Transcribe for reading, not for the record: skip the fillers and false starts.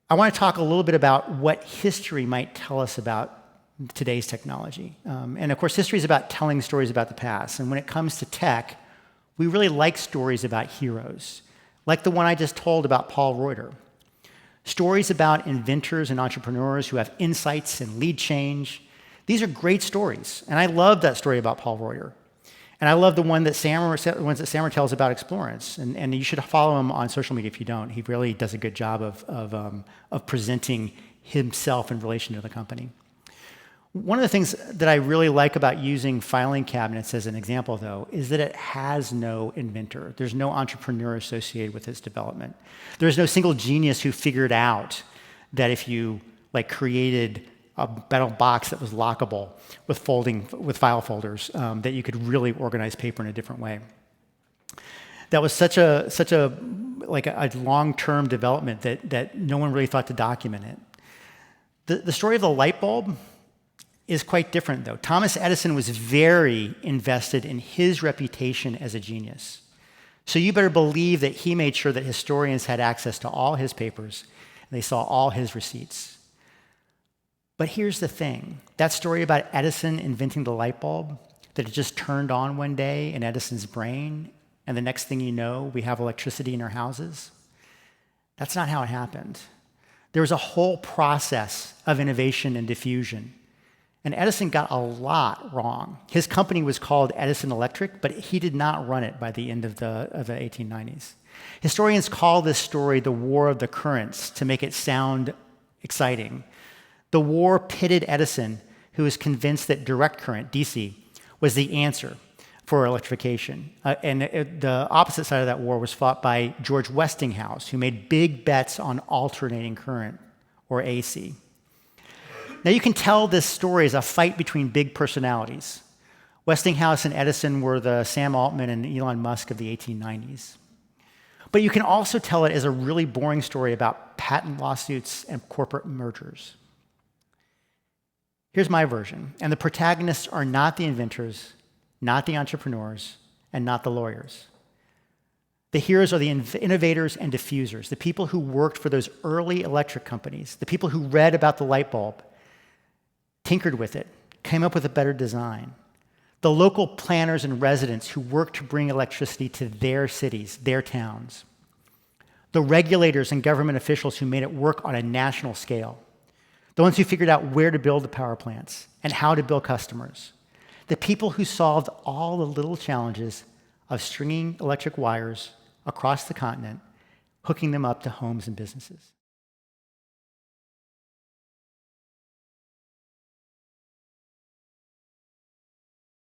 I want to talk a little bit about what history might tell us about today's technology. And of course, history is about telling stories about the past. And when it comes to tech, we really like stories about heroes, like the one I just told about Paul Reuter. Stories about inventors and entrepreneurs who have insights and lead change. These are great stories. And I love that story about Paul Reuter. And I love the ones that Sammer tells about Explorance. And you should follow him on social media if you don't. He really does a good job of presenting himself in relation to the company. One of the things that I really like about using filing cabinets as an example, though, is that it has no inventor. There's no entrepreneur associated with its development. There's no single genius who figured out that if you created a metal box that was lockable with file folders, that you could really organize paper in a different way. That was such a long-term development that no one really thought to document it. The story of the light bulb is quite different, though. Thomas Edison was very invested in his reputation as a genius. So you better believe that he made sure that historians had access to all his papers and they saw all his receipts. But here's the thing. That story about Edison inventing the light bulb, that it just turned on one day in Edison's brain, and the next thing you know, we have electricity in our houses, that's not how it happened. There was a whole process of innovation and diffusion. And Edison got a lot wrong. His company was called Edison Electric, but he did not run it by the end of the 1890s. Historians call this story the War of the Currents to make it sound exciting. The war pitted Edison, who was convinced that direct current, DC, was the answer for electrification. The opposite side of that war was fought by George Westinghouse, who made big bets on alternating current, or AC. Now, you can tell this story as a fight between big personalities. Westinghouse and Edison were the Sam Altman and Elon Musk of the 1890s. But you can also tell it as a really boring story about patent lawsuits and corporate mergers. Here's my version. And the protagonists are not the inventors, not the entrepreneurs, and not the lawyers. The heroes are the innovators and diffusers, the people who worked for those early electric companies, the people who read about the light bulb, tinkered with it, came up with a better design. The local planners and residents who worked to bring electricity to their cities, their towns. The regulators and government officials who made it work on a national scale. The ones who figured out where to build the power plants and how to build customers. The people who solved all the little challenges of stringing electric wires across the continent, hooking them up to homes and businesses.